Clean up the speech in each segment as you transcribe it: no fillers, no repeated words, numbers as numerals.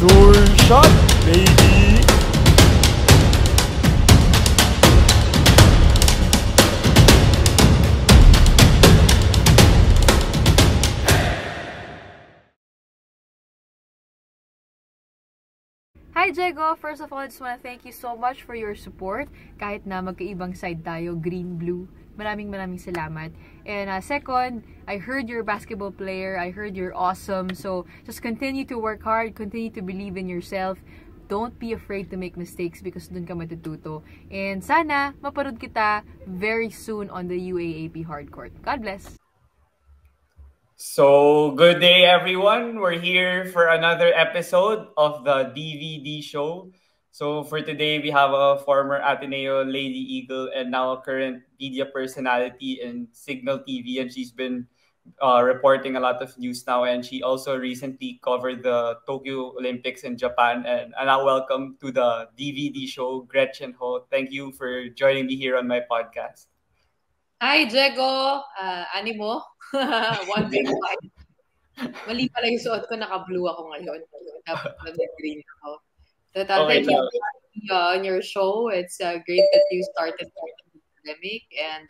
Sure shot, baby! Hi, Diego! First of all, I just want to thank you so much for your support. Kahit na magkaibang side tayo, green-blue. Maraming salamat. And second, I heard you're a basketball player. I heard you're awesome. So, just continue to work hard. Continue to believe in yourself. Don't be afraid to make mistakes because dun ka matututo. And sana, maparod kita very soon on the UAAP hardcourt. God bless! So, good day, everyone. We're here for another episode of the DVD show. So, for today, we have a former Ateneo Lady Eagle and now a current media personality in Cignal TV. And she's been reporting a lot of news now. And she also recently covered the Tokyo Olympics in Japan. And now, welcome to the DVD show, Gretchen Ho. Thank you for joining me here on my podcast. Hi, Diego! Animo? One big fight. Mali pala yung suot ko, naka-blue ako ngayon. Dapat green ako. So, thank you on your show. It's great that you started the pandemic and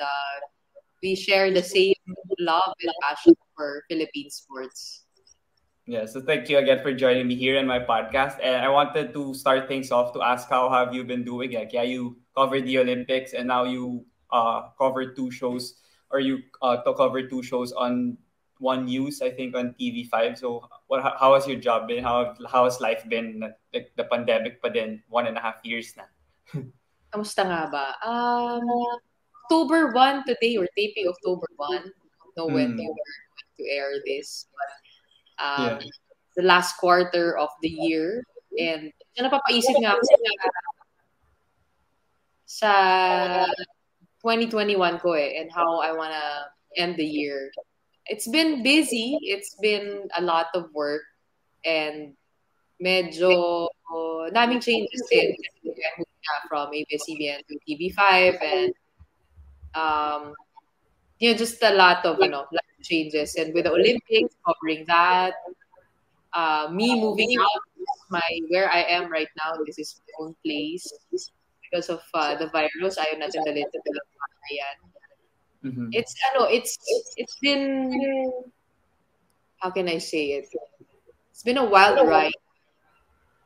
we share the same love and passion for Philippine sports. Yeah, so thank you again for joining me here in my podcast. And I wanted to start things off to ask how have you been doing? Like, yeah, you covered the Olympics and now you covered two shows, or you to cover two shows on One News, I think, on TV5. So, how has your job been? How has life been? Like the pandemic pa din, 1.5 years na. Kamusta nga ba? October 1 today, or taping October 1. No when to air this, but the last quarter of the year, and napapaisip nga ako sa 2021 ko and how I wanna end the year. It's been busy. It's been a lot of work and medyo daming changes din. I moved from ABS-CBN to TV5 and just a lot of changes. And with the Olympics, covering that, me moving out where I am right now, this is my own place. Because of the virus, ayaw natin dalhin sa Pilipinas. It's been, how can I say it? It's been a wild ride,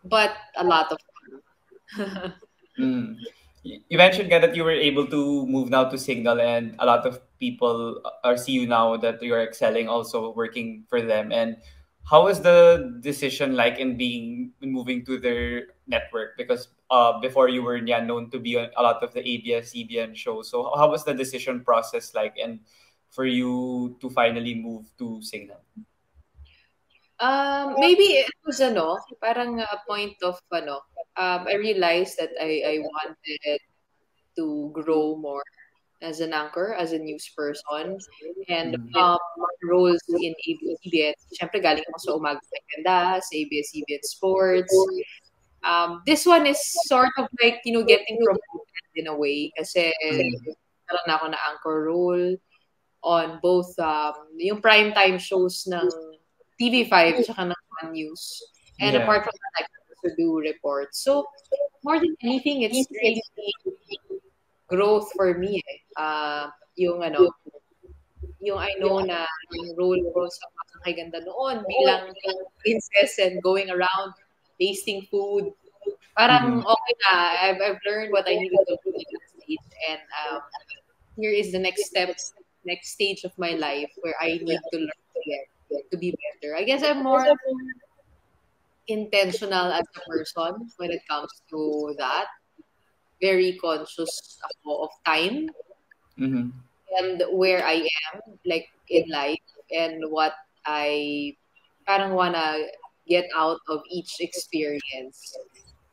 but a lot of fun. You mentioned that you were able to move now to Cignal, and a lot of people see you now that you're excelling, also working for them. And how was the decision like in moving to their network? Because before you were known to be on a lot of the ABS-CBN shows. So how was the decision process like, and for you to finally move to Cignal? Maybe it was parang a point of I realized that I wanted to grow more as an anchor, as a news person, and roles in ABS-CBN. Siyempre, galing ako sa Umaga sa Ganda, sa ABS-CBN Sports. This one is sort of like, getting promoted in a way kasi meron na ako na anchor role on both yung primetime shows ng TV5 tsaka ng One News. And apart from that, I also do reports. So, more than anything, it's really growth for me. Yung I know na yung role ko sa Kay Ganda noon bilang princess and going around tasting food. Parang okay na. I've learned what I needed to do at that stage. And here is the next stage of my life where I need to learn to be better. I guess I'm more intentional as a person when it comes to that. Very conscious ako of time and where I am, like in life, and what I parang wanna get out of each experience.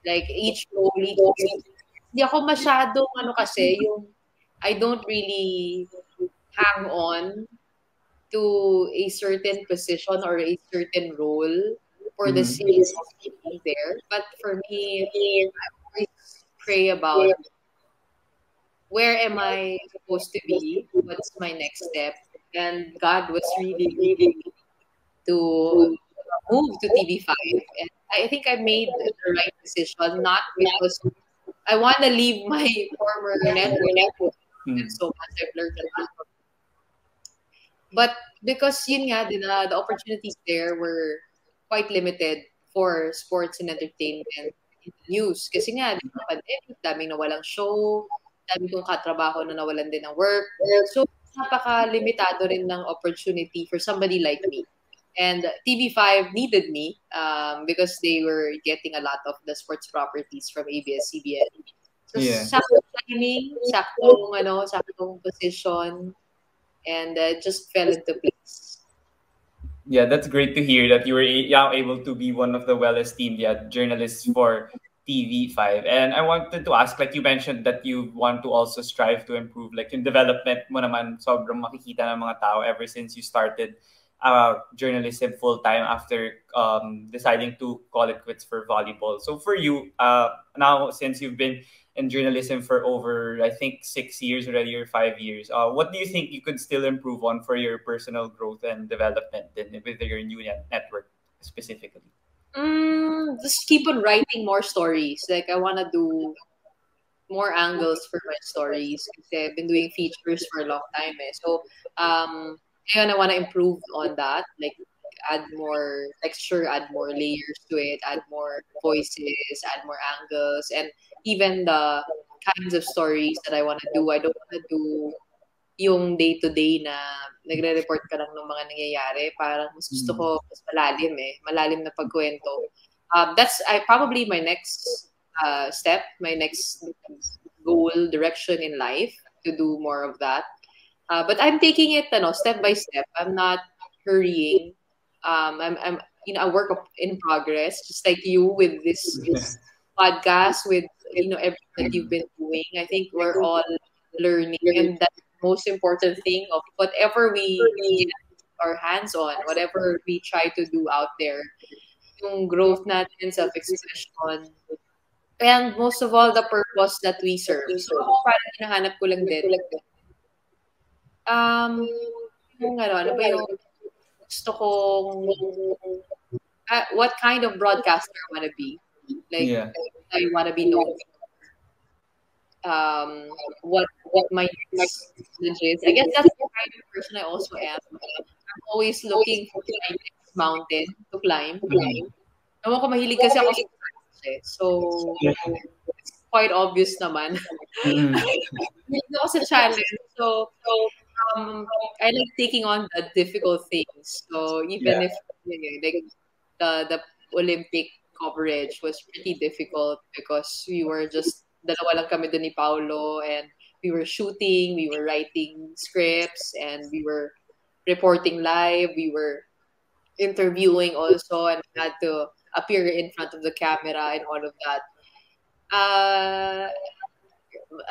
Like each role, hindi ako masyadong kasi yung I don't really hang on to a certain position or a certain role for the sake of being there. But for me, I always pray about where am I supposed to be? What's my next step? And God was really leading me to move to TV5. And I think I made the right decision, not because I want to leave my former network. Mm. So much I've learned a lot. But because yun nga, the opportunities there were quite limited for sports and entertainment news. Kasi nga, di ba, pandemic, daming nawalang show, dami kong katrabaho na nawalan din ng work. So, napaka-limitado rin ng opportunity for somebody like me. And TV5 needed me because they were getting a lot of the sports properties from ABS-CBN. So, Yeah. saktong timing, saktong position, and just fell into place. Yeah, that's great to hear that you were able to be one of the well-esteemed journalists for TV5. And I wanted to ask, like you mentioned that you want to also strive to improve, like yung development mo naman, sobrang makikita ng mga tao ever since you started journalism full-time after deciding to call it quits for volleyball. So for you, now since you've been in journalism for over, I think, 6 years already or 5 years. What do you think you could still improve on for your personal growth and development with your new network specifically? Just keep on writing more stories. Like I want to do more angles for my stories. Kasi I've been doing features for a long time. So, ngayon I want to improve on that. Like add more texture, add more layers to it, add more voices, add more angles, and even the kinds of stories that I want to do. I don't want to do yung day-to-day na nagre-report ka lang ng mga nangyayari. Parang mas gusto ko mas malalim na pagkwento. That's probably my next step, my next goal, direction in life, to do more of that. But I'm taking it step by step. I'm not hurrying. I'm a work in progress, just like you with this podcast, with everything that you've been doing. I think we're all learning, and that's the most important thing of whatever we get our hands on, whatever we try to do out there. Yung growth natin, self-expression, and most of all, the purpose that we serve. So, ako parang hinahanap ko lang din. Ano ba yung gusto kong, what kind of broadcaster I want to be. Like, Yeah. I want to be known. What my next challenge is. I guess that's the kind of person I also am. I'm always looking for my next mountain to climb. Naman ko, mahilig kasi ako sa science, eh. So, it's quite obvious naman. Mahilig ako sa challenge. So, I like taking on the difficult things. So, even if like the Olympic coverage was pretty difficult because we were just dalawa lang kami dun ni Paolo, and we were shooting, we were writing scripts, and we were reporting live, we were interviewing also, and had to appear in front of the camera and all of that.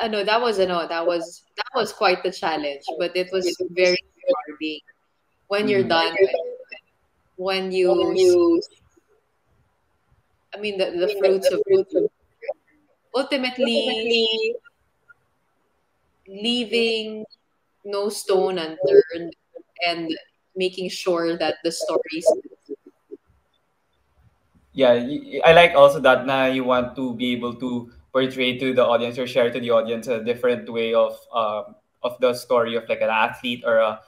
That was quite the challenge, but it was very rewarding when you're done with it. When you I mean the fruits of ultimately leaving no stone unturned and making sure that the stories. Yeah, I like also that na you want to be able to portray to the audience or share to the audience a different way of the story of like an athlete or a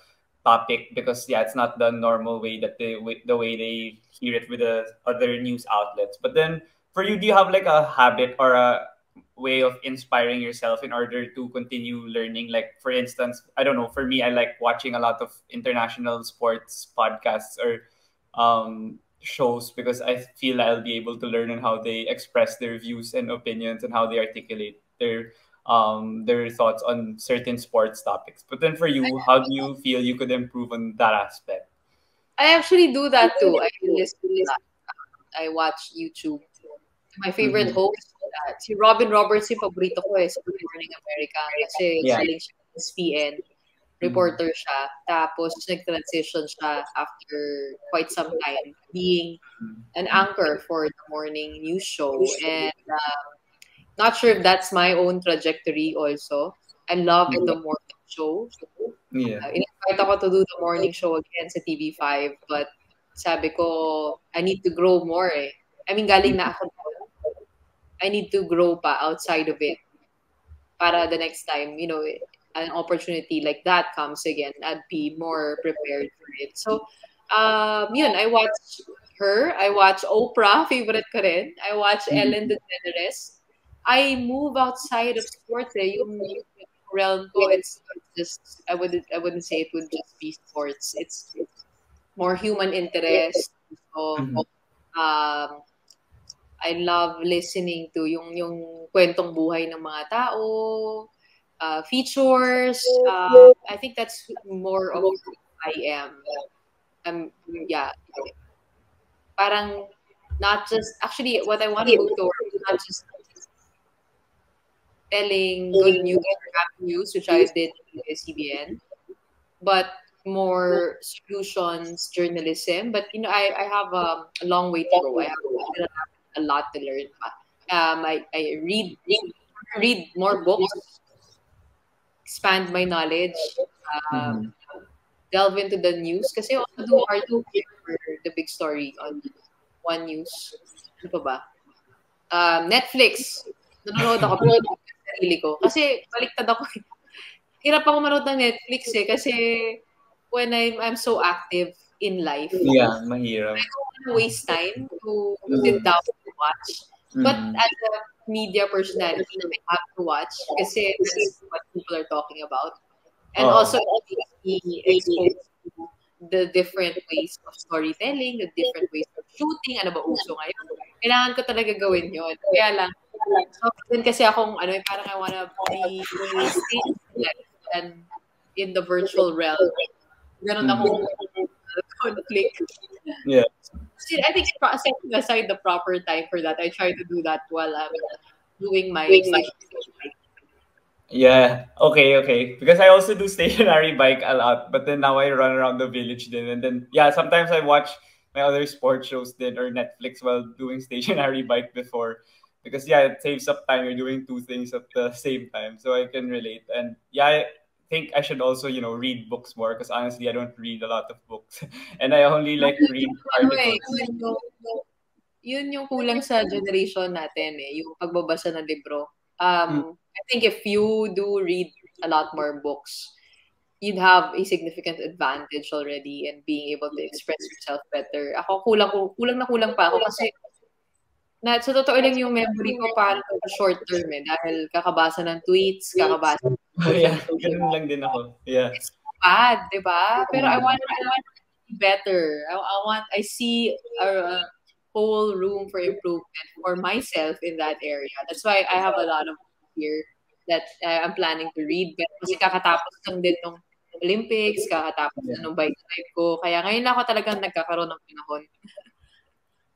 topic, because it's not the normal way that the way they hear it with the other news outlets. But then for you, do you have like a habit or a way of inspiring yourself in order to continue learning? Like for instance, I don't know, for me, I like watching a lot of international sports podcasts or shows, because I feel I'll be able to learn on how they express their views and opinions and how they articulate their thoughts on certain sports topics. But then for you, how do you feel you could improve on that aspect? I actually do that too. I listen to that. I watch YouTube. My favorite host, si Robin Roberts, yung paborito ko sa Good Morning America. Kasi galing siya sa ESPN. Reporter siya. Tapos nag-transition siya after quite some time being an anchor for the morning news show. And not sure if that's my own trajectory also. I love the morning show. In-invite ako to do the morning show again sa TV5, but sabi ko, I need to grow more eh. I mean, galing na ako doon. I need to grow pa outside of it para the next time, an opportunity like that comes again, I'd be more prepared for it. So, yun, I watch her. I watch Oprah, favorite ko rin. I watch Ellen DeGeneres. I move outside of sports yung realm ko, it's just, I wouldn't say it would just be sports. It's more human interest. So, um, I love listening to yung kwentong buhay ng mga tao, features. I think that's more of who I am. Yeah. Parang not just, actually, what I want to move towards is not just telling good news or happy news, which I did in ABS-CBN, but more solutions journalism. But I have a long way to go. I have a lot to learn. I read more books, expand my knowledge, delve into the news. Kasi I also do hard to for the big story on One News. Ano pa ba? Netflix. Nanonood ako ng sarili ko. Kasi baliktad ako. Hirap ako manood ng Netflix kasi when I'm so active in life. Yeah, mahirap. I don't want to waste time to sit down and watch. But as a media personality, I have to watch kasi that's what people are talking about. And also be exposed to the different ways of storytelling, the different ways of shooting, ano ba uso ngayon. Kailangan ko talaga gawin yun. Kaya lang, so, din kasi akong, parang I wanna be and in the virtual realm. Ganon akong conflict. Yeah. I think setting aside the proper time for that, I try to do that while I'm doing my Yeah. Okay. Because I also do stationary bike a lot, but then now I run around the village then, and then sometimes I watch my other sports shows then or Netflix while doing stationary bike before, because it saves up time. You're doing two things at the same time, so I can relate. And I think I should also read books more, because honestly I don't read a lot of books, and I only read articles. Yun yung kulang sa generation natin yung pagbabasa ng libro. I think if you do read a lot more books, you'd have a significant advantage already in being able to express yourself better. Ako kulang pa ako kasi sa totoo lang yung memory ko parang short term dahil kakabasa ng tweets, kakabasa ng ganun lang din ako. Yeah. It's bad, di ba? Pero I want to be better. I see a whole room for improvement for myself in that area. That's why I have a lot of here that I'm planning to read. Kasi kakatapos lang din ng Olympics, kakatapos na nung bike life ko. Kaya ngayon ako talagang nagkakaroon ng panahon.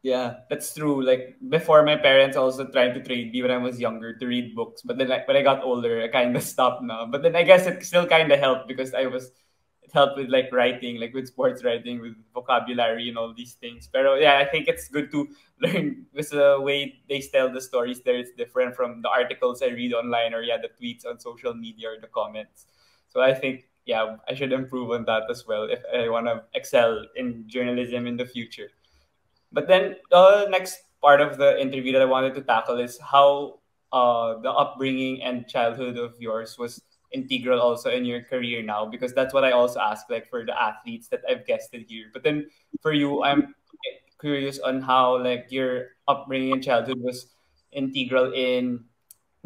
Yeah, that's true. Like before, my parents also tried to trade me when I was younger to read books. But then when I got older, I kind of stopped now. But then I guess it still kind of helped because it helped with writing, with sports writing, with vocabulary and all these things. Pero I think it's good to learn because the way they tell the stories there is different from the articles I read online or the tweets on social media or the comments. So I think I should improve on that as well if I want to excel in journalism in the future. But then the next part of the interview that I wanted to tackle is how the upbringing and childhood of yours was integral also in your career now, because that's what I also ask for the athletes that I've guested here. But then for you, I'm curious on how your upbringing and childhood was integral in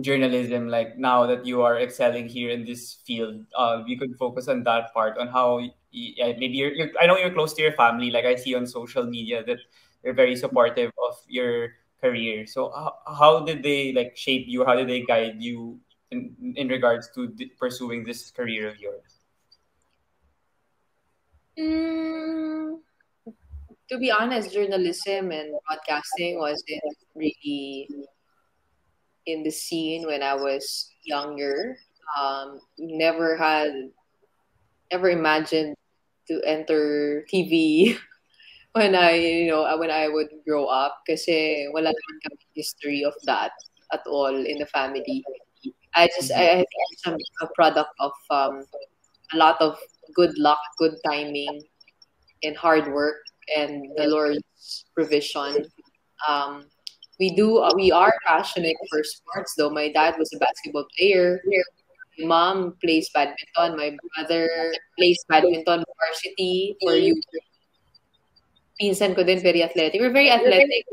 journalism. Now that you are excelling here in this field, you could focus on that part, on how maybe I know you're close to your family. I see on social media that they're very supportive of your career. So how did they shape you? How did they guide you in regards to pursuing this career of yours? To be honest, journalism and broadcasting wasn't really in the scene when I was younger. Never imagined to enter TV when I would grow up, kasi wala naman kami history of that at all in the family. I think I'm a product of a lot of good luck, good timing, and hard work, and the Lord's provision. We are passionate for sports though. My dad was a basketball player. My mom plays badminton. My brother plays badminton varsity for you. Pinsan ko din very athletic. We're very athletic.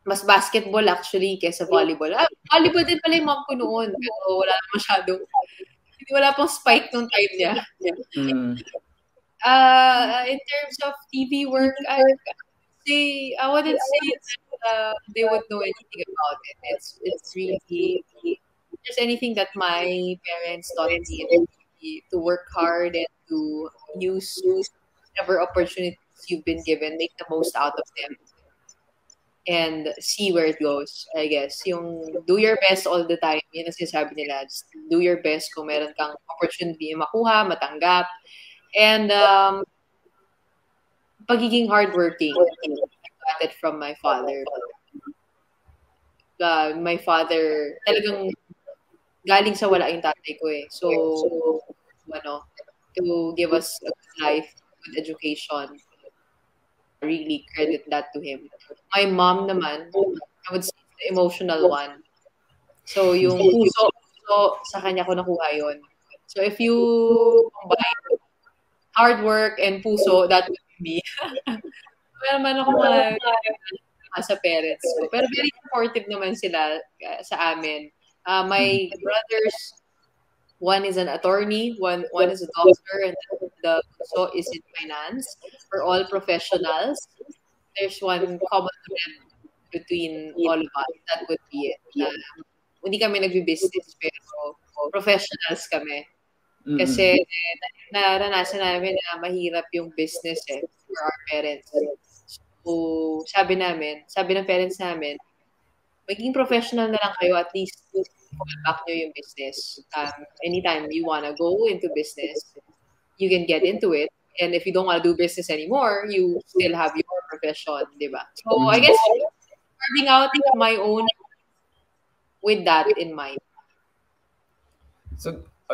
Mas basketball actually kesa volleyball. Volleyball din pala yung mom ko noon. Pero wala na masyadong, wala pang spike nung time niya. In terms of TV work, I wouldn't say that they would know anything about it. It's really, if there's anything that my parents taught me, to work hard and to use whatever opportunities you've been given, make the most out of them, and see where it goes, I guess. Yung do your best all the time, yun ang sinasabi nila. Just do your best kung meron kang opportunity makuha, matanggap. And pagiging hardworking, I got it from my father. My father, talagang galing sa wala yung tatay ko eh. So, to give us a good life, good education, really credit that to him. My mom naman, I would say the emotional one. So, yung puso, sa kanya ko nakuha yun. So, if you combine hard work and puso, that would be me. Pero naman ako sa parents ko. Pero very supportive naman sila sa amin. My brothers, one is an attorney, one is a doctor, and the so is in finance. We're all professionals. There's one common thread between all of us. That would be it. Hindi kami nagbi-business, pero professionals kami. Kasi naranasan namin na mahirap yung business for our parents. So, sabi ng parents namin, maging professional na lang kayo, at least fall back nyo yung business. Anytime you wanna go into business, you can get into it. And if you don't wanna do business anymore, you still have your profession, di ba? So, I guess, carving out my own with that in mind.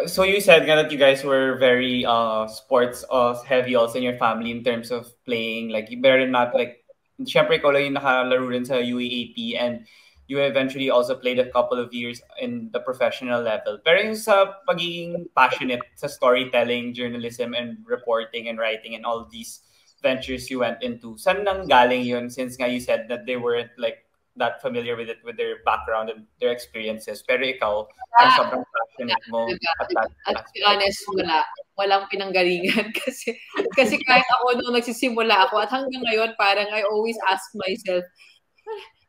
So you said that you guys were very sports heavy also in your family in terms of playing. Like, you better not like, syempre ikaw lang yung nakalaro rin sa UAAP, and you eventually also played a couple of years in the professional level. Pero yung sa pagiging passionate sa storytelling, journalism, and reporting and writing and all these ventures you went into, saan nang galing yun, since nga you said that they weren't like that familiar with it, with their background and their experiences? Pero ikaw, sobrang passionate mo at that. At to be honest, walang pinanggalingan kasi kahit ako nung nagsisimula ako, at hanggang ngayon parang I always ask myself,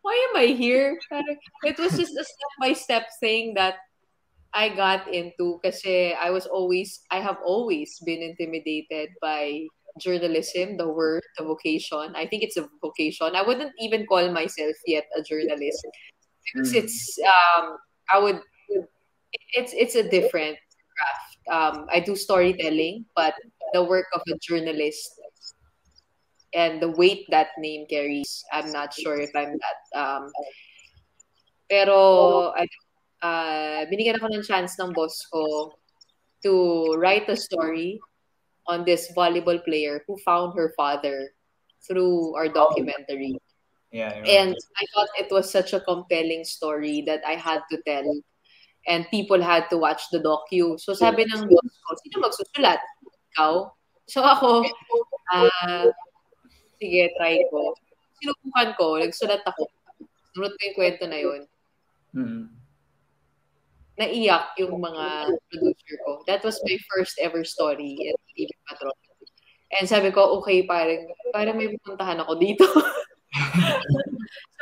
why am I here? Parang, it was just a step-by-step thing that I got into kasi I have always been intimidated by journalism, the word, the vocation. I think it's a vocation. I wouldn't even call myself yet a journalist because it's a different craft. I do storytelling, but the work of a journalist and the weight that name carries, I'm not sure if I'm that. Pero binigyan ako ng chance ng boss ko to write a story on this volleyball player who found her father through our documentary. Yeah, and I thought it was such a compelling story that I had to tell. And people had to watch the docu. So sabi ng boss ko, sino magsusulat? Ikaw? So ako, sige, try ko. Sinubukan ko, nagsulat ako. Sunod ko yung kwento na yun. Naiyak yung mga producer ko. That was my first ever story in TV Patron. And sabi ko, okay, parang may pupuntahan ako dito. So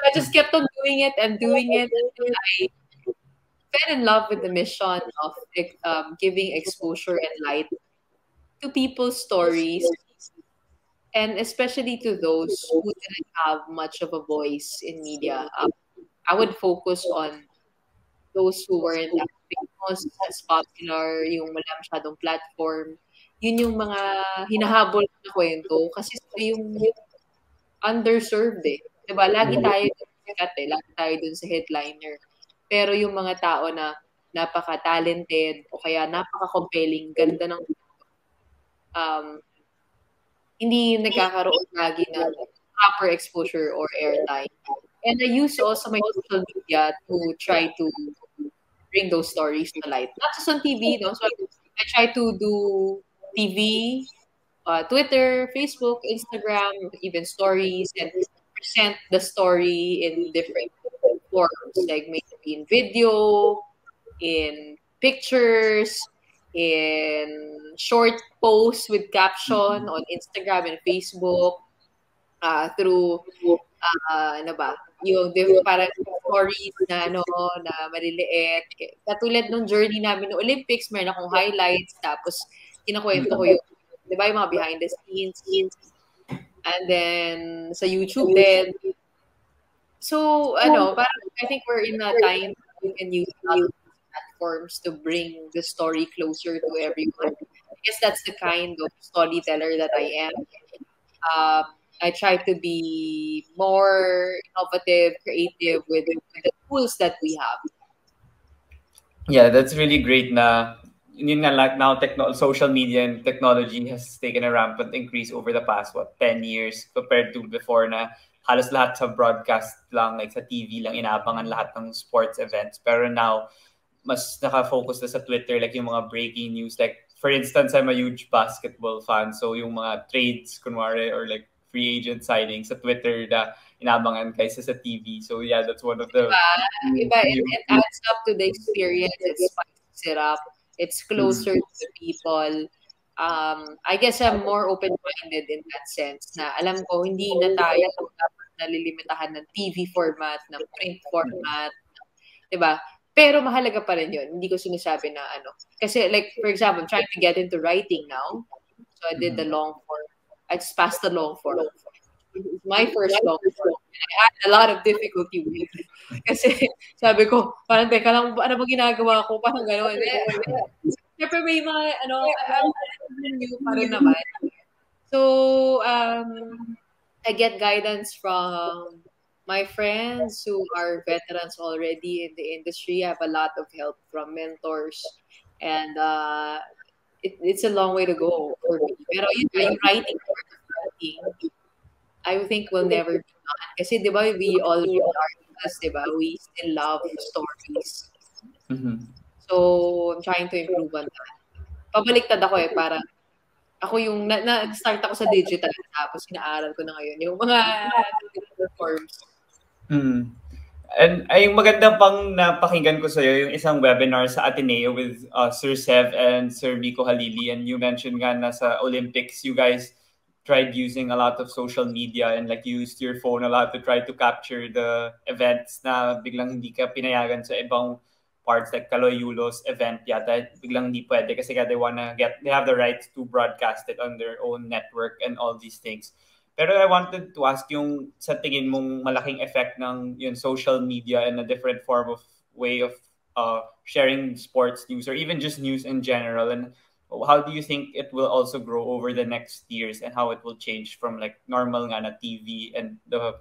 I just kept on doing it. And I fell in love with the mission of giving exposure and light to people's stories, and especially to those who didn't have much of a voice in media. I would focus on those who weren't as famous, as popular, yung wala masyadong platform. Yun yung mga hinahabol na kwento kasi yung underserved Diba? Lagi tayo sikat lagi tayo dun sa headliner. Pero yung mga tao na napaka-talented o kaya napaka-compelling, ganda ng hindi nagkakaroon lagi na proper exposure or airtime. And I use also my social media to try to bring those stories to light. Not just on TV, no? So I try to do TV, Twitter, Facebook, Instagram, even stories, and present the story in different forms, like maybe in video, in pictures, in short posts with caption on Instagram and Facebook, through ano ba, yung parang stories na ano, na maliliit. Katulad nung journey namin no Olympics, meron akong highlights, tapos kinakwento ko yung, di ba, yung mga behind the scenes. And then, sa YouTube din. So, parang I think we're in a time we can use other platforms to bring the story closer to everyone. I guess that's the kind of storyteller that I am. I try to be more innovative, creative with the tools that we have. Yeah, that's really great na yun nga, like now social media and technology has taken a rampant increase over the past 10 years compared to before na halos lahat sa broadcast lang, like sa TV lang inaabangan lahat ng sports events. Pero now mas naka-focus na sa Twitter, like yung mga breaking news, like for instance, I'm a huge basketball fan, so yung mga trades kunwari or like free agent signings sa Twitter na inabangan kaysa sa TV. So yeah, that's one of the it adds up to the experience. It spices it up. It's closer to the people. I guess I'm more open-minded in that sense na alam ko hindi na tayo dapat nalilimitahan ng TV format, ng print format, 'di ba? Pero mahalaga pa rin 'yun. Hindi ko sinasabi na ano. Kasi like for example, I'm trying to get into writing now. So I did the long form. I just passed the long form. It's my first long form. I had a lot of difficulty with it. Kasi sabi ko, parang teka lang, ano ba ginagawa ko? Parang gano'n. Siyempre may mga, new pa rin naman. So, I get guidance from my friends who are veterans already in the industry. I have a lot of help from mentors. And it's a long way to go for me. Pero yung writing, I think we'll never be done. Kasi di ba, we all read articles, di ba? We still love stories. So, I'm trying to improve on that. Pabaliktad ako parang ako yung, start ako sa digital, tapos inaaral ko na ngayon yung mga forms. And ay maganda pang napakinggan ko sa'yo yung isang webinar sa Ateneo with Sir Sev and Sir Miko Halili, and you mentioned nga na sa Olympics you guys tried using a lot of social media and like used your phone a lot to try to capture the events na biglang hindi ka pinayagan sa ibang parts, like Kaloy-Yulo's event yata biglang hindi pwede kasi they have the right to broadcast it on their own network and all these things. Pero I wanted to ask yung sa tingin mong malaking effect ng yun social media and a different form of way of sharing sports news or even just news in general, and how do you think it will also grow over the next years and how it will change from like normal nga na TV and the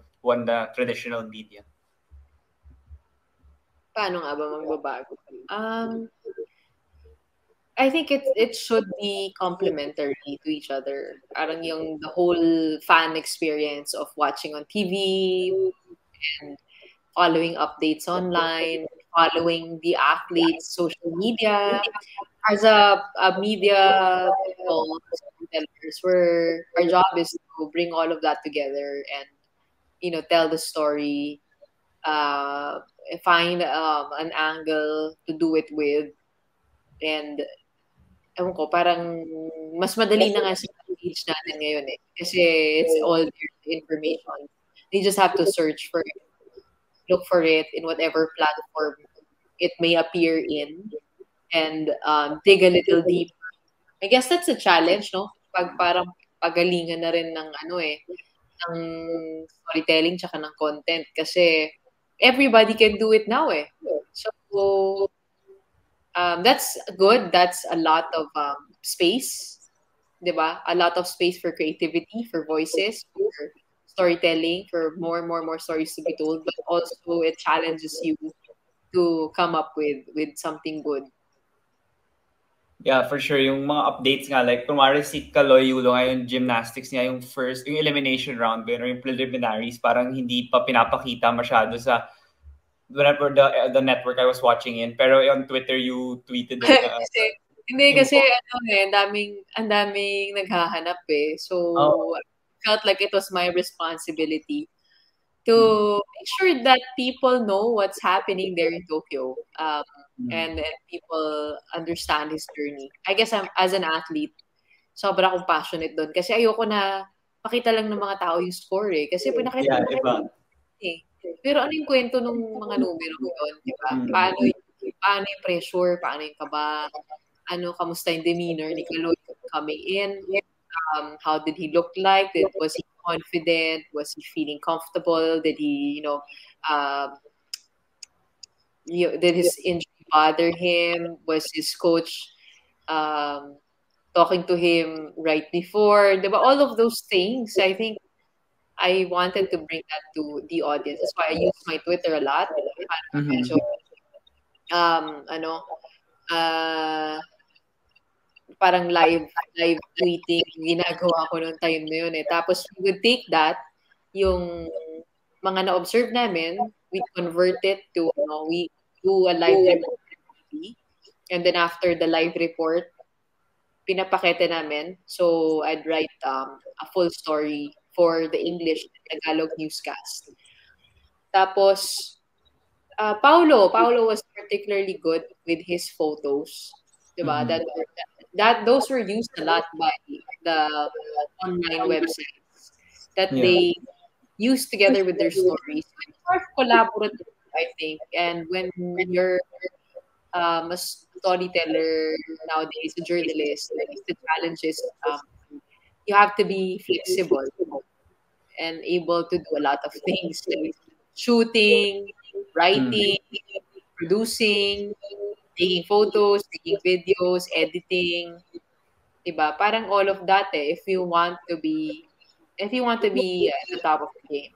traditional media? Paano nga ba magbabago? I think it should be complementary to each other. Parang the whole fan experience of watching on TV and following updates online, following the athletes' social media. As a media people, where our job is to bring all of that together and tell the story, find an angle to do it with, and ewan ko, parang mas madali na nga sa page natin ngayon kasi it's all there, information. They just have to search for it, look for it in whatever platform it may appear in, and dig a little deeper. I guess that's a challenge, no? Parang pagalingan na rin ng ng storytelling tsaka ng content kasi everybody can do it now So that's good. That's a lot of space, diba? A lot of space for creativity, for voices, for storytelling, for more stories to be told, but also it challenges you to come up with something good. Yeah, for sure. Yung mga updates nga, like, kumari si Kaloy Yulo ngayon, gymnastics niya, yung elimination round, or yung preliminaries, parang hindi pa pinapakita masyado sa whenever the network I was watching in. Pero on Twitter, you tweeted it na Kasi hindi yung kasi ano ang daming naghahanap eh. So, I felt like it was my responsibility to make sure that people know what's happening there in Tokyo. And people understand his journey. I guess as an athlete, sobra akong passionate doon. Kasi ayoko na pakita lang ng mga tao yung score eh. Kasi pinakita yeah, mo iba. eh. Pero ano yung kwento ng mga numero yun, di ba? Paano yung pressure, paano yung kaba, kamusta yung demeanor ni Kaloy coming in, how did he look like, was he confident, was he feeling comfortable, did he, um, did his injury bother him, was his coach um, talking to him right before, di ba? All of those things, I think, I wanted to bring that to the audience. That's why I use my Twitter a lot. So, parang live tweeting ginagawa ko noong time na yun eh. Tapos we would take that, yung mga na-observe namin, we convert it to, we do a live report. And then after the live report, pinapakita namin. So I'd write a full story for the English and Tagalog newscast. Tapos, Paulo was particularly good with his photos. Diba? Those were used a lot by the online websites that they use together with their stories. It's more collaborative, I think. And when you're a storyteller nowadays, a journalist, the challenge is you have to be flexible and able to do a lot of things like shooting, writing, producing, taking photos, taking videos, editing. Diba? Parang all of that eh, if you want to be at the top of the game.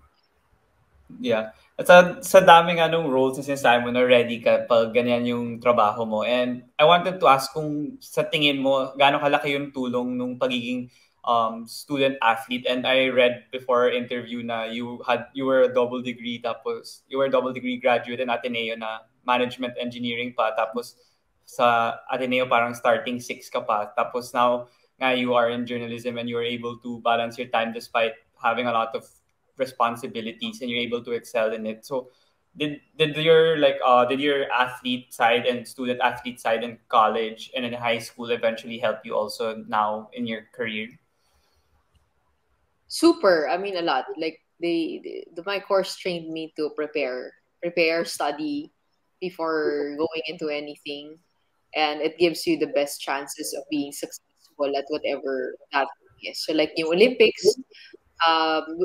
Yeah. At sa daming roles na sinasabi mo na ready ka pag ganyan yung trabaho mo. And I wanted to ask kung sa tingin mo, gaano kalaki yung tulong nung pagiging student athlete. And I read before interview na you were a double degree, tapos you were a double degree graduate in Ateneo na management engineering pa, tapos sa Ateneo parang starting 6 ka pa, tapos now nga you are in journalism and you are able to balance your time despite having a lot of responsibilities and you're able to excel in it. So did your athlete side and student athlete side in college and in high school eventually help you also now in your career? Super. I mean, a lot. Like my course trained me to prepare, study before going into anything, and it gives you the best chances of being successful at whatever that is. So, like yung Olympics,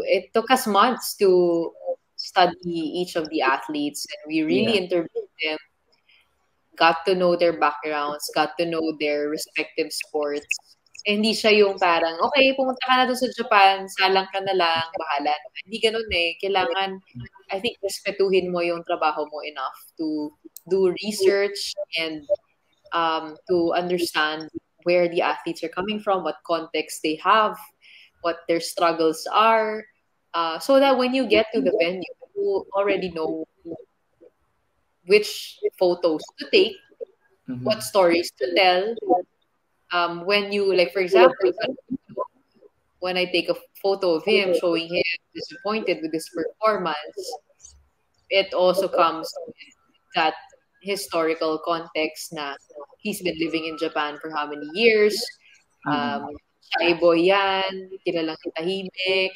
it took us months to study each of the athletes, and we really interviewed them, got to know their backgrounds, got to know their respective sports. Eh, hindi siya yung parang, okay, pumunta ka na doon sa Japan, salang ka na lang, bahala na. Hindi ganun eh. Kailangan, I think, respetuhin mo yung trabaho mo enough to do research and to understand where the athletes are coming from, what context they have, what their struggles are, so that when you get to the venue, you already know which photos to take, what stories to tell. When you, like, for example, when I take a photo of him showing him disappointed with his performance, it also comes with that historical context na he's been living in Japan for how many years. Shy boy yan, kilalang tahimik.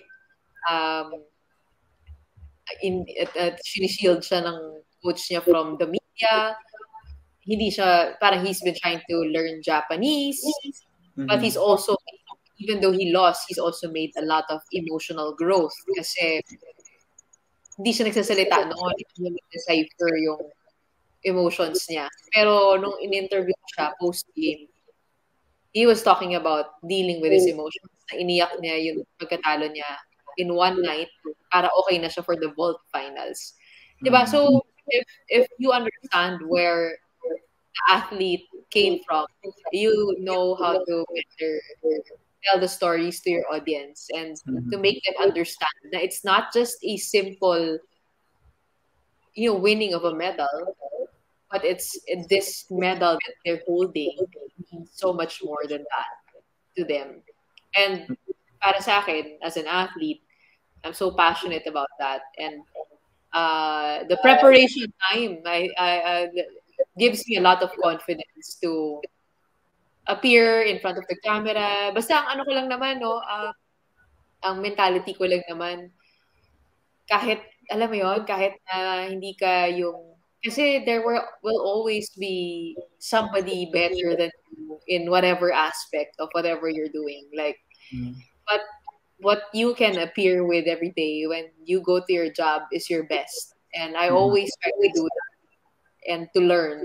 Sinishield siya ng coach niya from the media. Hindi siya, parang he's been trying to learn Japanese, but he's also, even though he lost, he's also made a lot of emotional growth kasi hindi siya nagsasalita noon, hindi niya decipher yung emotions niya. Pero nung in-interview siya post-game, he was talking about dealing with his emotions. Na iniyak niya yung pagkatalo niya in one night para okay na siya for the vault finals. Diba? So, if you understand where the athlete came from, you know how to better tell the stories to your audience and to make them understand that it's not just a simple, winning of a medal, but it's this medal that they're holding means so much more than that to them. And para sa akin, as an athlete, I'm so passionate about that. And the preparation time gives me a lot of confidence to appear in front of the camera. Basta ang ano ko lang naman, no, ang mentality ko lang naman, kahit, alam mo yon, kahit na hindi ka yung, kasi will always be somebody better than you in whatever aspect of whatever you're doing. Like, but what you can appear with every day when you go to your job is your best. And I always try to do that and to learn.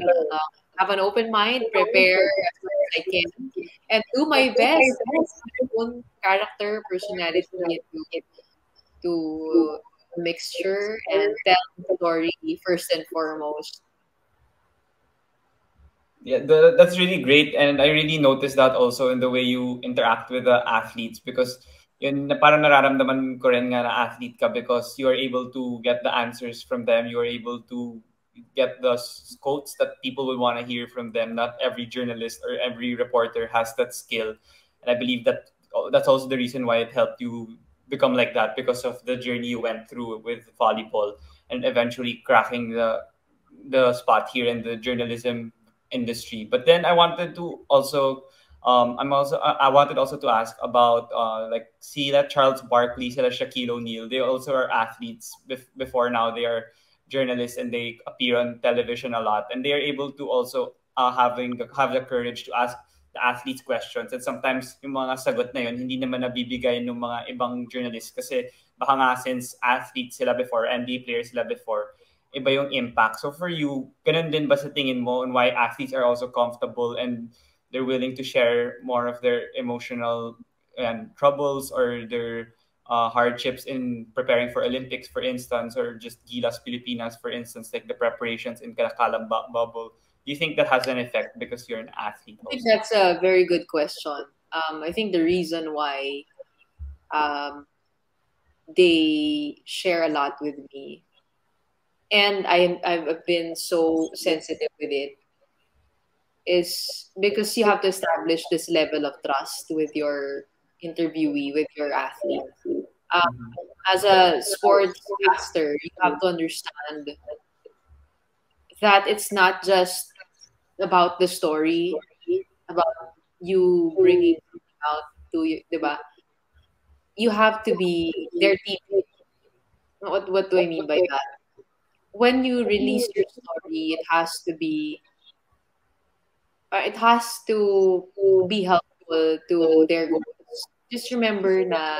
Have an open mind, prepare as much as I can, and do my best. My own character, personality, to mixture and tell the story first and foremost. Yeah, that's really great, and I really noticed that also in the way you interact with the athletes, because yun na parang nararamdaman ko rin nga na athlete ka because you are able to get the answers from them. You are able to get the quotes that people will want to hear from them. Not every journalist or every reporter has that skill, and I believe that that's also the reason why it helped you become like that, because of the journey you went through with volleyball and eventually cracking the spot here in the journalism industry. But then I wanted to also I wanted also to ask about like sila Charles Barkley, sila Shaquille O'Neal. They also are athletes before now they are journalists and they appear on television a lot, and they are able to also have the courage to ask the athletes questions, and sometimes yung mga sagot na yun hindi naman nabibigay ng mga ibang journalists kasi baka nga since athletes sila before, NBA players sila before, iba yung impact. So for you, ganun din ba sa tingin mo, and why athletes are also comfortable and they're willing to share more of their emotional and troubles or their hardships in preparing for Olympics, for instance, or just Gilas Pilipinas, for instance, like the preparations in Kalakalang bubble. Do you think that has an effect because you're an athlete I think also? that's a very good question. I think the reason why um, they share a lot with me, and I've been so sensitive with it, is because you have to establish this level of trust with your interviewee, with your athlete. Um, as a sportscaster, you have to understand that it's not just about the story, about you bringing something out to you, diba? You have to be their team. What do I mean by that? When you release your story, it has to be helpful to their goals. Just remember na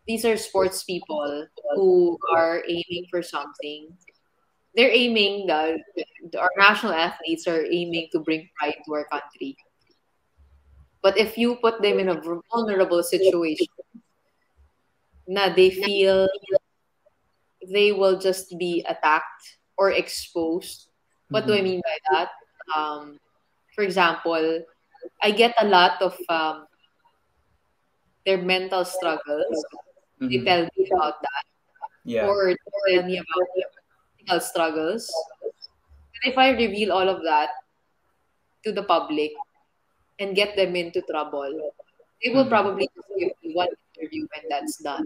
these are sports people who are aiming for something. They're aiming, our national athletes are aiming to bring pride to our country. But if you put them in a vulnerable situation, na they feel they will just be attacked or exposed. What do I mean by that? For example, I get a lot of their mental struggles. They tell me about that, Yeah. or they tell me about their physical struggles. And if I reveal all of that to the public and get them into trouble, they will probably just give me one interview when that's done.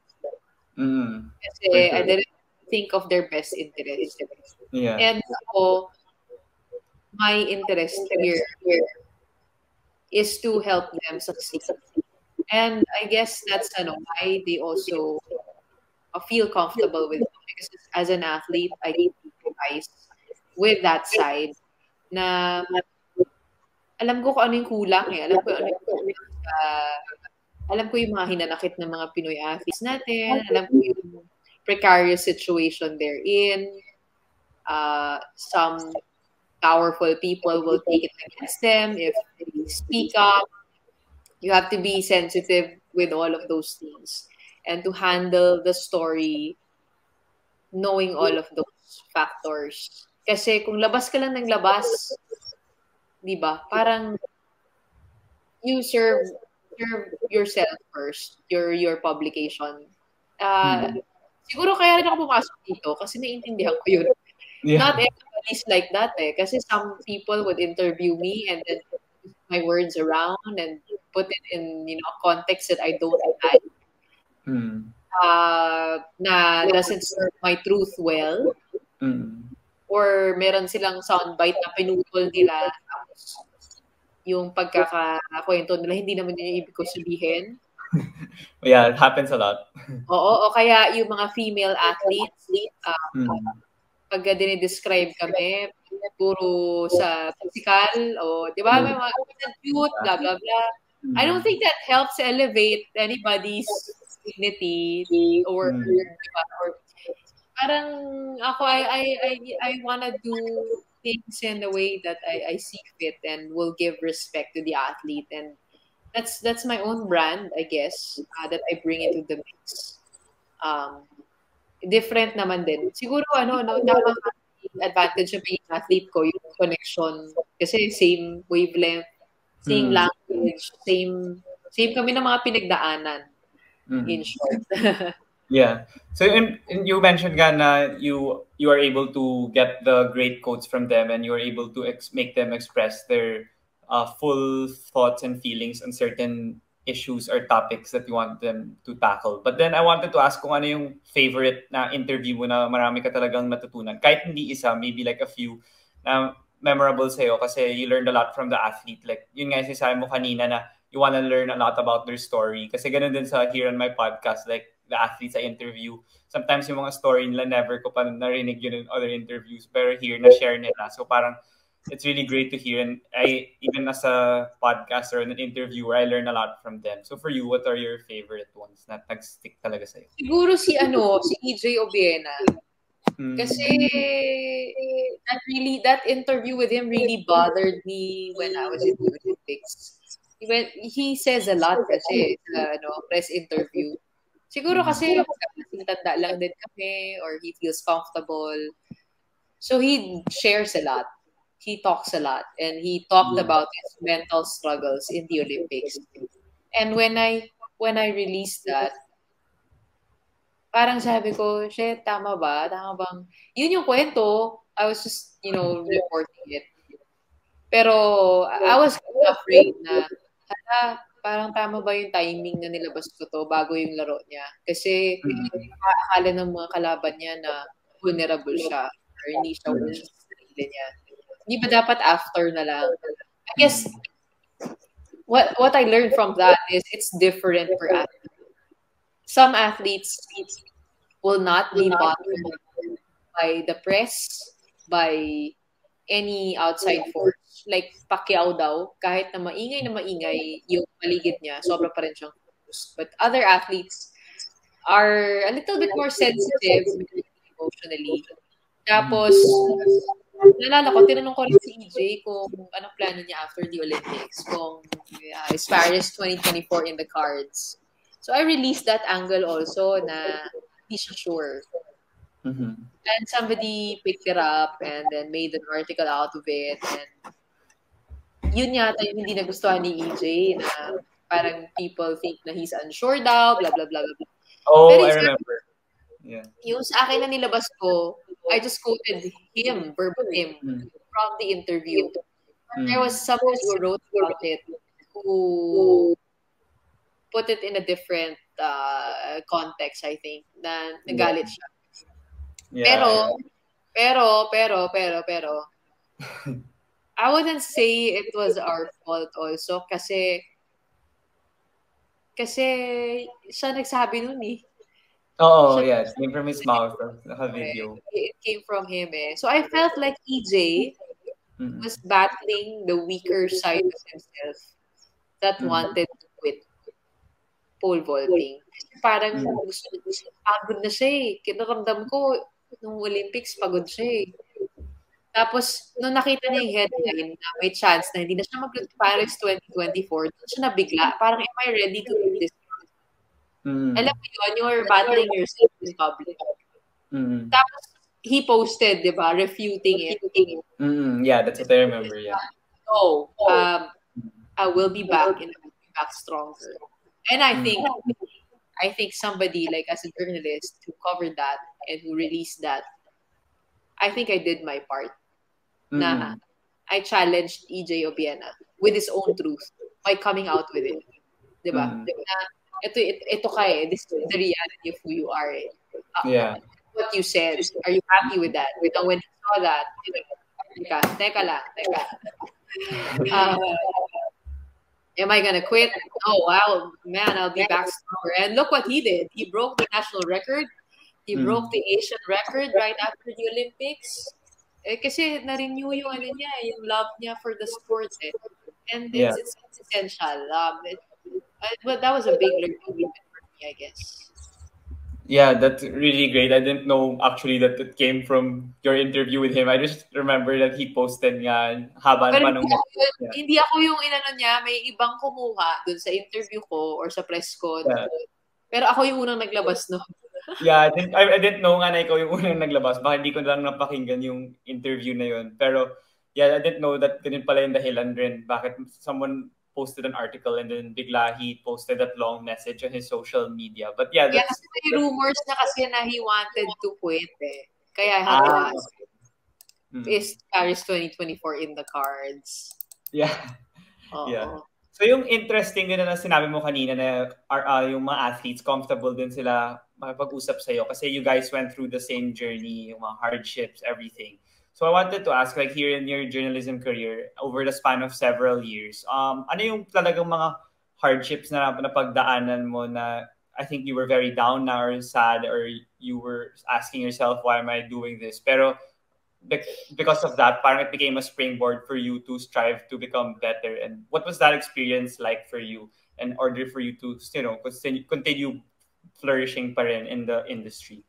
Kasi I didn't think of their best interest. Yeah. And so, my interest here is to help them succeed. And I guess that's why they also feel comfortable with me, because as an athlete, I empathize with that side na alam ko kung ano yung kulang eh. Alam ko ano yung kulang alam ko yung mga hinanakit ng mga Pinoy athletes natin. Alam ko yung precarious situation they're in. Some powerful people will take it against them if they speak up. You have to be sensitive with all of those things and to handle the story knowing all of those factors. Kasi kung labas ka lang ng labas 'di ba? Parang you serve yourself first, your publication. Siguro kaya rin ako pumasok dito kasi naiintindihan ko yun. Not Yeah. everybody's like that eh. Kasi some people would interview me and then twist my words around and put it in, context that I don't like, Mm. na doesn't serve my truth well. Mm. Or meron silang soundbite na pinutol nila tapos yung pagkakakwento nila hindi naman yun yung ibig ko sabihin. Yeah, it happens a lot. Oo, o kaya yung mga female athletes, pag dinidescribe kami, puro sa physical, o di ba, may mga cute, blah, blah, blah. I don't think that helps elevate anybody's dignity or, diba, or parang ako, I wanna do things in the way that I see fit and will give respect to the athlete, and that's my own brand, I guess, that I bring into the mix. Different naman din. Siguro tama ka, advantage ng being athlete ko, yung connection. Kasi same wavelength, same language, same kami ng mga pinagdaanan, in short. Yeah. So you mentioned na you are able to get the great quotes from them and you are able to make them express their full thoughts and feelings on certain issues or topics that you want them to tackle. But then I wanted to ask kung ano yung favorite na interview mo na marami ka talagang natutunan. Kahit hindi isa, maybe like a few na memorable sa'yo kasi you learned a lot from the athlete. Like, yun nga yung sinasabi mo kanina na you want to learn a lot about their story. Kasi ganun din sa here on my podcast, like the athletes I interview. Sometimes yung mga story nila, never ko pa narinig yun in other interviews. Pero here, na-share nila. So parang, it's really great to hear. And I, even as a podcaster and an interviewer, I learn a lot from them. So for you, what are your favorite ones na nag-stick talaga sa'yo? Siguro si EJ Obiena. Kasi that interview with him really bothered me when I was in the Olympics. He says a lot kasi press interview. Siguro kasi tanda lang din kami or he feels comfortable. So he shares a lot. He talks a lot, and he talked about his mental struggles in the Olympics. And when I released that, parang sabi ko, shit, tama ba? Tama bang, yun yung kwento. I was just, reporting it. Pero I was afraid na, parang tama ba yung timing na nilabas ko to bago yung laro niya? Kasi akala ng mga kalaban niya na vulnerable siya or hindi siya sa sarili niya. Hindi ba dapat after na lang? I guess, what I learned from that is it's different per athlete. Some athletes will not be bothered by the press, by any outside force. Like Pacquiao daw, kahit na maingay yung paligid niya, sobra pa rin siyang focused. But other athletes are a little bit more sensitive emotionally. Tapos, nalala ko, tinanong ko rin si EJ kung anong plano niya after the Olympics, kung is Paris 2024 in the cards. So I released that angle also na hindi siya sure. And somebody picked it up and then made an article out of it. And yun yata yung hindi nagustuhan ni EJ na parang people think na he's unsure daw, blah, blah, blah, blah. Oh, pero I remember. Yeah. Yung sa akin na nilabas ko, I just quoted him verbatim from the interview. There was someone who wrote about it who put it in a different context, I think, na nagalit siya. Yeah. Pero, I wouldn't say it was our fault also kasi siya nagsabi nun eh. Oh, yeah. It came from his mouth. Naka-video. It came from him eh. So I felt like EJ was battling the weaker side of himself that wanted to quit pole vaulting. Parang pagod na siya eh. Kinaramdam ko, nung Olympics, pagod siya eh. Tapos, nung nakita niya yung headline na may chance na hindi na siya mag-Paris 2024, doon siya nabigla. Parang, am I ready to do this? Alam mo yun, you're battling yourself in public. Tapos, he posted, di ba, refuting it. Yeah, that's what I remember, yeah. no, I will be back and I will be back stronger. And I think somebody like as a journalist who covered that and who released that, I think I did my part. Na I challenged EJ Obiena with his own truth by coming out with it. Diba? Na, ito ka eh. This is the reality of who you are eh. Yeah. What you said. Are you happy with that? Now, when you saw that, teka lang. Am I gonna quit? No, I'll be back stronger. And look what he did. He broke the national record. He broke the Asian record right after the Olympics. Kasi na-renew yung yung love niya for the sport eh. And it's essential. But that was a big learning moment for me, I guess. Yeah, that's really great. I didn't know actually that it came from your interview with him. I just remember that he posted nga haba Pero pa nung... hindi ako yung inano niya, may ibang kumuha dun sa interview ko or sa press con. Yeah. Pero ako yung unang naglabas no. Yeah, I didn't know nga na ikaw yung unang naglabas. Baka hindi ko lang napakinggan yung interview na yun. Pero yeah, I didn't know that ganun pala yung dahilan rin. Bakit someone posted an article and then bigla he posted that long message on his social media. But yeah, that's... kasi may rumors na kasi na he wanted to quit eh. Kaya I had to ask. Is Paris 2024 in the cards? Yeah. Yeah. So yung interesting din na sinabi mo kanina na yung mga athletes, comfortable din sila makipag-usap sa'yo kasi you guys went through the same journey, yung mga hardships, everything. So I wanted to ask, like here in your journalism career, over the span of several years, ano yung talagang mga hardships na napagdaanan mo na I think you were very down now or sad or you were asking yourself, why am I doing this? Pero because of that, parang it became a springboard for you to strive to become better. And what was that experience like for you in order for you to, continue flourishing pa rin in the industry?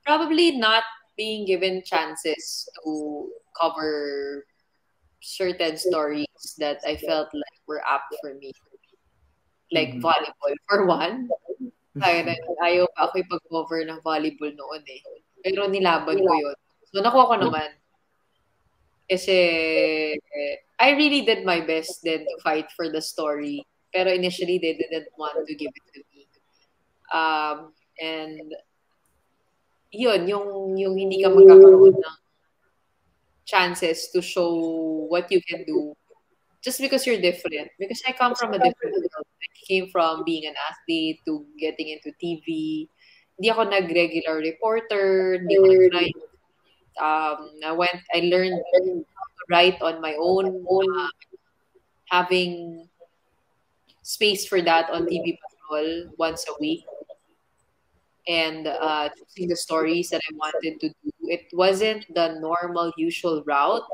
Probably not being given chances to cover certain stories that I felt like were apt for me. Like volleyball, for one. Ayaw pa ako ipag-cover ng volleyball noon eh. Pero nilaban ko yun. So, nakuha ko naman. Kasi, I really did my best then to fight for the story. Pero initially, they didn't want to give it to me. And, yun, yung hindi ka magkakaroon ng chances to show what you can do just because you're different. Because I come from a different world. I came from being an athlete to getting into TV. Hindi ako nag-regular reporter. Hindi ako nag-write. I learned to write on my own. Having space for that on TV Patrol once a week. And choosing the stories that I wanted to do. It wasn't the normal, usual route.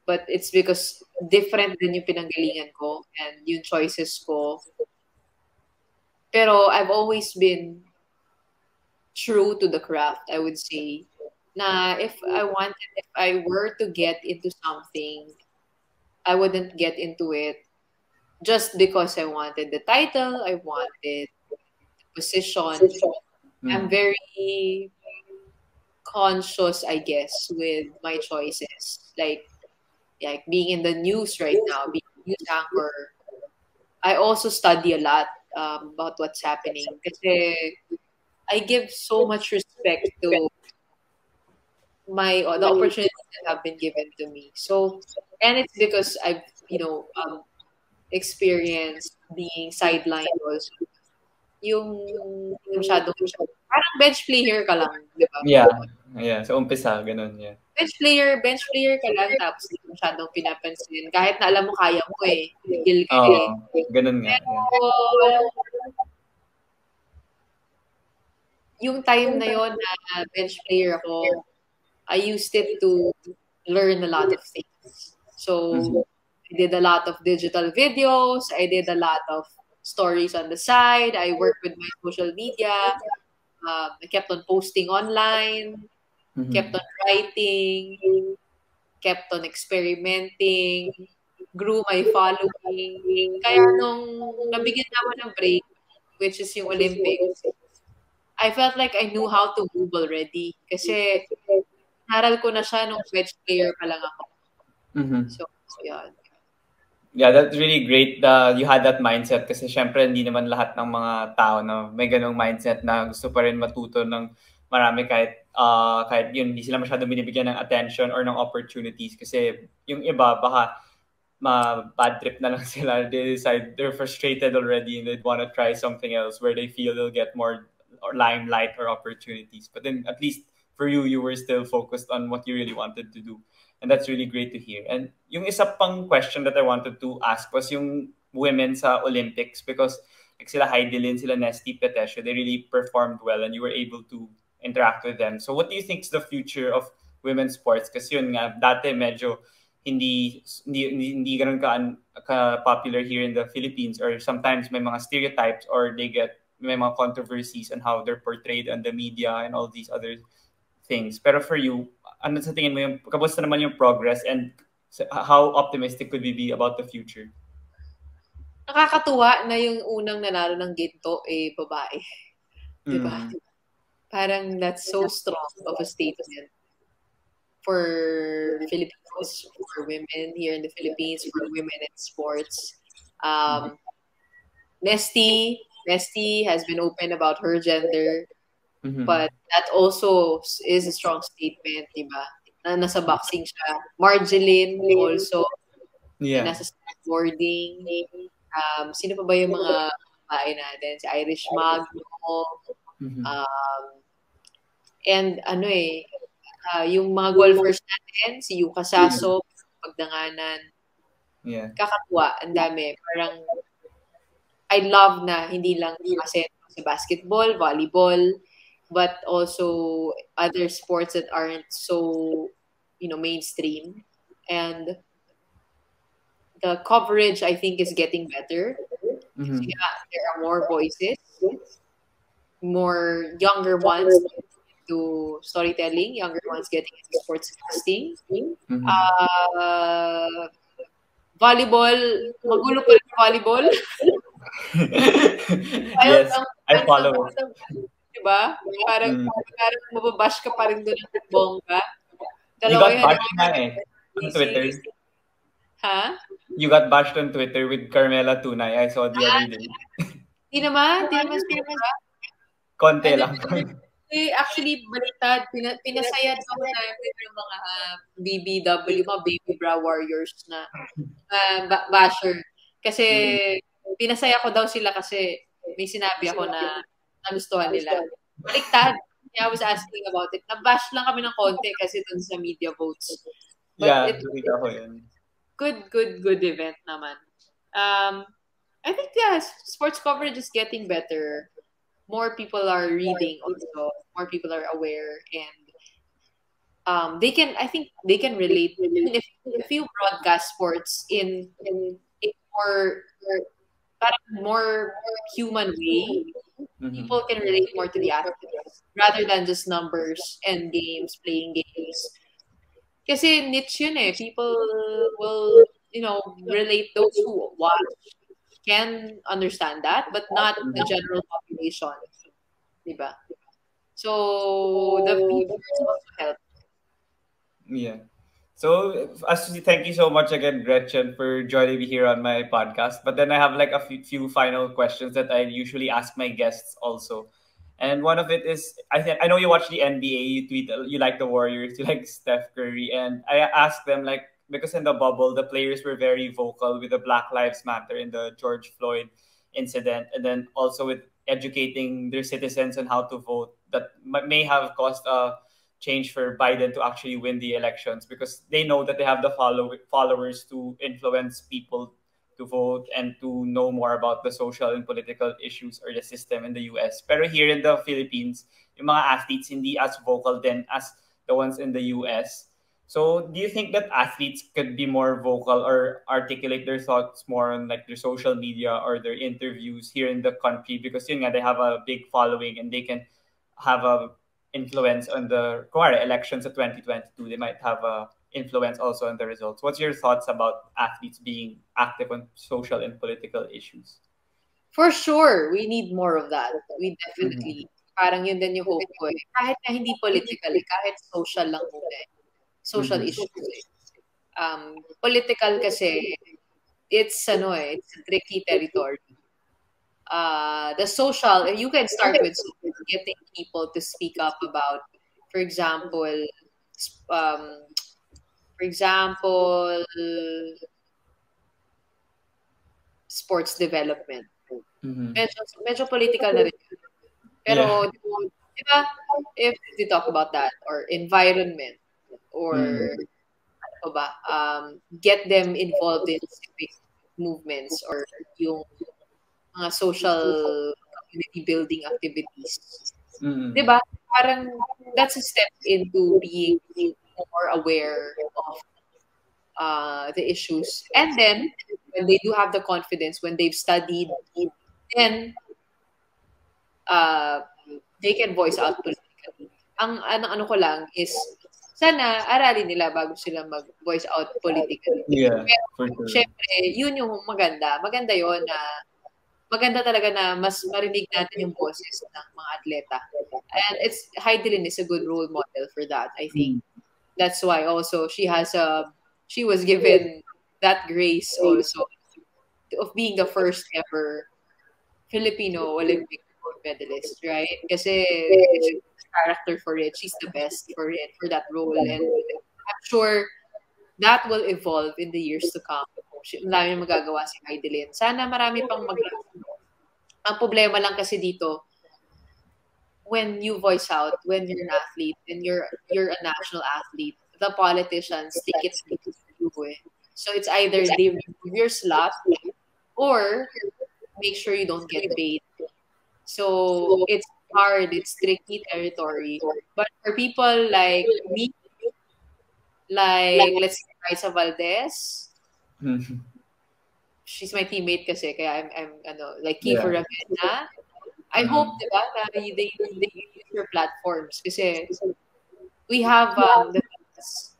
But it's because different din yung pinanggalingan ko and yung choices ko. Pero I've always been true to the craft, I would say. Na if I were to get into something, I wouldn't get into it just because I wanted the title, I wanted the position. I'm very conscious, I guess, with my choices. Like being in the news right now, being a news anchor, I also study a lot about what's happening. Kasi I give so much respect to the opportunities that have been given to me. So, and it's because I've, experienced being sidelined also. Yung masyadong, parang bench player ka lang, di ba? Yeah. So, umpisa, ganun, yeah. Bench player ka lang, tapos hindi masyadong pinapansin. Kahit na alam mo, kaya mo eh. Skill ka eh. Ganun nga. Pero, yung time na yon na bench player ako, I used it to learn a lot of things. So, I did a lot of digital videos. I did a lot of stories on the side. I worked with my social media. I kept on posting online. Kept on writing. Kept on experimenting. Grew my following. Kaya nung nabigyan na ako ng break, which is yung Olympics, I felt like I knew how to move already. Kasi Naral ko na siya nung pledge player pa lang ako. Mm-hmm. So, yun. Yeah, that's really great that you had that mindset kasi syempre hindi naman lahat ng mga tao na may ganung mindset na gusto pa rin matuto ng marami kahit yun hindi sila masyadong binibigyan ng attention or ng opportunities kasi yung iba baka bad trip na lang sila. They decide they're frustrated already and they want to try something else where they feel they'll get more or limelight or opportunities. But then at least for you, you were still focused on what you really wanted to do. And that's really great to hear. And yung isa pang question that I wanted to ask was yung women sa Olympics because like sila Heidelin, sila Nesty Petesio, they really performed well and you were able to interact with them. So what do you think is the future of women's sports? Kasi yun nga, dati medyo hindi ganun ka popular here in the Philippines or sometimes may mga stereotypes or may mga controversies on how they're portrayed on the media and all these other things. Pero for you, ano sa tingin mo yung kamusta naman yung progress and how optimistic could we be about the future? Nakakatuwa na yung unang nanalo ng ginto babae. Diba? Parang that's so strong of a statement for Filipinos, for women here in the Philippines, for women in sports. Nesty has been open about her gender, but that also is a strong statement, diba? Na nasa boxing siya. Marjeline also, nasa skateboarding. Sino pa ba yung mga babae natin? Si Irish Magno. And yung mga golfers natin, si Yuka Saso, Pagdanganan. Yeah. Kakatuwa, ang dami. Parang, I love na hindi lang kasi sa basketball, volleyball, but also other sports that aren't so, mainstream. And the coverage, I think, is getting better. Kasi there are more voices, more younger ones to storytelling, younger ones getting into sportscasting. Volleyball, magulo pa rin volleyball. Yes, I follow. Diba? Parang mababash ka pa rin doon ng bongga. You got bashed na on Twitter. Ha? You got bashed on Twitter with Carmela Tunay. I saw the other day. Di naman. Konti lang. Actually, baliktad. Pinasayad ako namin yung mga BBW, mga Baby Bra Warriors na basher. Kasi pinasaya ko daw sila kasi may sinabi ako na nagustuhan nila. Baliktad. I was asking about it. Nabash lang kami ng konti kasi dun sa media votes. But good event naman. I think, yes, sports coverage is getting better. More people are reading also. More people are aware and I think they can relate. If you broadcast sports in more human way, people can relate more to the athletes rather than just numbers and playing games. Kasi niche yun people will, relate. Those who watch can understand that, but not the general population. Diba? So, the features also help. Yeah. So, thank you so much again, Gretchen, for joining me here on my podcast. But then I have like a few final questions that I usually ask my guests also. And one of it is, I know you watch the NBA, you tweet, you like the Warriors, you like Steph Curry. And I asked them, like, because in the bubble, the players were very vocal with the Black Lives Matter in the George Floyd incident. And then also with educating their citizens on how to vote that may have caused a change for Biden to actually win the elections because they know that they have the followers to influence people to vote and to know more about the social and political issues or the system in the US. Pero here in the Philippines, yung mga athletes hindi as vocal then as the ones in the US. So do you think that athletes could be more vocal or articulate their thoughts more on like their social media or their interviews here in the country because yun nga, they have a big following and they can have a influence on the elections of 2022. They might have a influence also on the results. What's your thoughts about athletes being active on social and political issues? For sure, we need more of that. We definitely parang yun din yung hope ko eh. Kahit na hindi political, kahit social lang muna eh. Social issues eh. Political kasi, it's a tricky territory. The social, you can start with getting people to speak up about, for example, sports development. Medyo political na rin. Pero, di ba, if we talk about that, or environment, or ano ba, get them involved in civic movements, or yung mga social community building activities. Di ba? Parang, that's a step into being more aware of the issues. And then, when they do have the confidence, when they've studied, then they can voice out politically. Ang ano ko lang is, sana aralin nila bago sila mag-voice out politically. Yeah, pero, for sure. Syempre, yun yung maganda. Maganda yun na, maganda talaga na mas marinig natin yung boses ng mga atleta. And Heidelin is a good role model for that, I think. That's why also she was given that grace also of being the first ever Filipino Olympic gold medalist, right? Kasi she's the character for it. She's the best for it, for that role. And I'm sure that will evolve in the years to come. Marami magagawa si Heidelin. Sana marami pang Ang problema lang kasi dito, when you voice out, when you're an athlete, and you're a national athlete, the politicians take it to you. So it's either they remove your slot or make sure you don't get paid. So it's hard, it's tricky territory. But for people like me, like let's say Raisa Valdez, she's my teammate kasi, kaya I'm like Kiefer Ravena. I hope, diba, na they use your platforms kasi we have the chance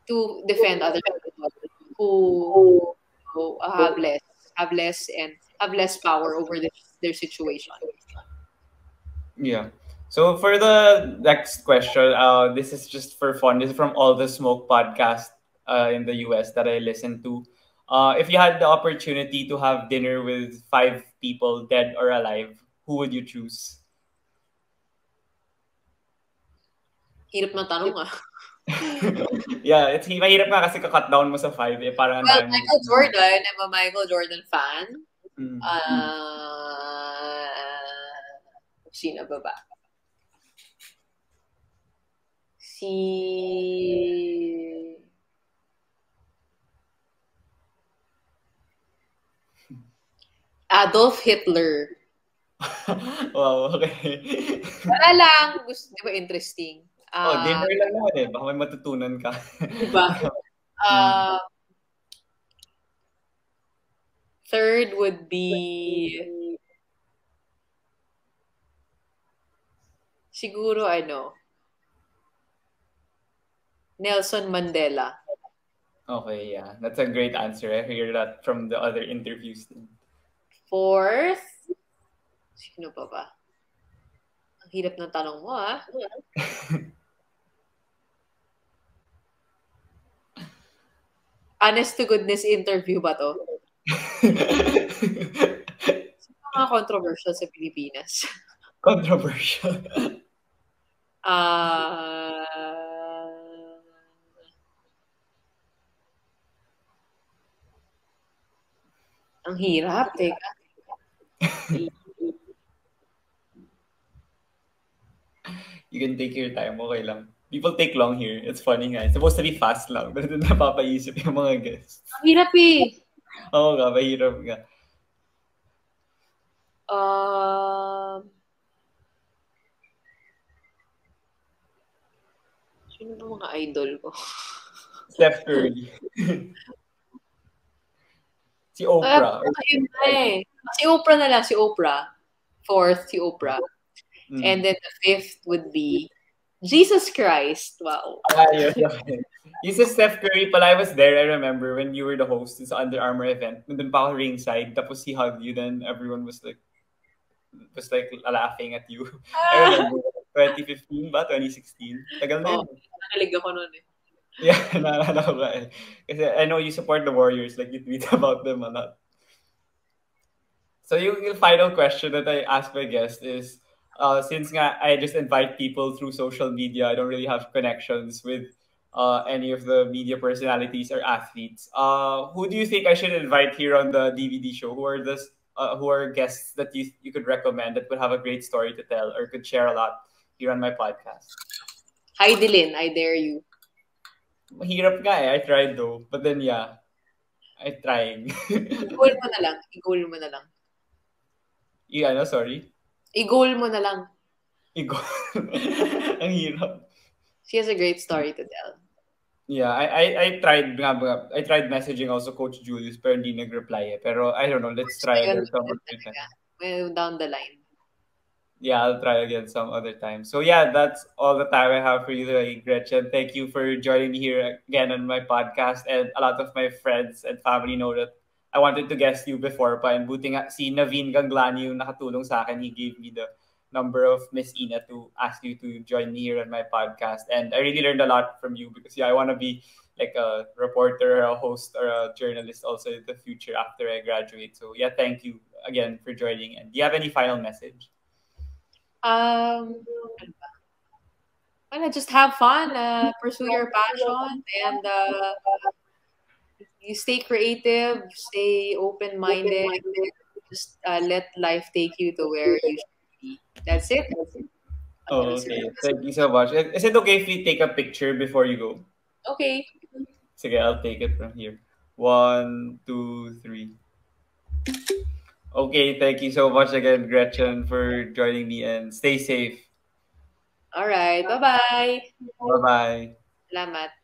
to defend other people who have less power over their situation. Yeah. So for the next question, this is just for fun. This is from All the Smoke podcast in the US that I listen to. If you had the opportunity to have dinner with 5 people, dead or alive, who would you choose? Hirap na tanong Yeah, mahirap nga kasi ka-cut down mo sa 5 eh. Parang Michael Jordan, I'm a Michael Jordan fan. Sino ba? Adolf Hitler. Wow, okay. Wala lang. Gusto, di ba interesting? Dinner lang naman eh. Baka may matutunan ka. Diba? Third would be siguro Nelson Mandela. Okay, yeah. That's a great answer. I hear that from the other interviews. Fourth, sino pa ba? Ang hirap ng tanong mo, Honest to goodness interview ba to? Sino mga controversial sa Pilipinas? Controversial. Ang hirap, teka. You can take your time, okay lang. People take long here. It's funny nga. It's supposed to be fast lang. Pero napapaisip yung mga guests. Ang hirap eh. Oo nga, mahirap nga. Sino ba mga idol ko? Steph Curry. Si Oprah. Si Oprah na lang, si Oprah. Fourth, si Oprah. And then the fifth would be Jesus Christ. Wow. Yes. You said Steph Curry pala. I was there, I remember, when you were the host sa Under Armour event. Nandun pa ako ringside. Tapos he hugged you. Then everyone was like, was like laughing at you. I remember 2015 ba? 2016? Tagal na Oh, yun. nakalig ako nun eh. Yeah, naalala ko ba eh. Kasi I know you support the Warriors, like you tweet about them a lot. So yung final question that I ask my guest is, since nga I just invite people through social media, I don't really have connections with any of the media personalities or athletes. Who do you think I should invite here on the DVD show? Who are guests that you could recommend that would have a great story to tell or could share a lot here on my podcast? Hi, Dylan. I dare you. Mahirap nga eh. I tried though. But then yeah, I'm trying. I-goal mo na lang. I-goal mo na lang. Ano, sorry? I-goal mo na lang. Igo. Ang hirap. She has a great story to tell. Yeah, I tried I tried messaging also Coach Julius pero hindi nag-reply eh. Pero I don't know, let's try again some other time. Well, down the line. Yeah, I'll try again some other time. So yeah, that's all the time I have for you today, Gretchen. Thank you for joining me here again on my podcast. And a lot of my friends and family know that I wanted to guest you before pa. And buti nga si Naveen Ganglani yung nakatulong sa akin. He gave me the number of Miss Ina to ask you to join me here on my podcast. And I really learned a lot from you because yeah, I want to be like a reporter, a host, or a journalist also in the future after I graduate. So yeah, thank you again for joining. And do you have any final message? Ano ba? Wala, just have fun, pursue your passion, and you stay creative, stay open-minded. Just let life take you to where you should be. That's it. Oh, okay. Thank you so much. Is it okay if we take a picture before you go? Okay. Sige, I'll take it from here. 1, 2, 3. Okay, thank you so much again, Gretchen, for joining me and stay safe. All right. Bye-bye. Bye-bye. Salamat.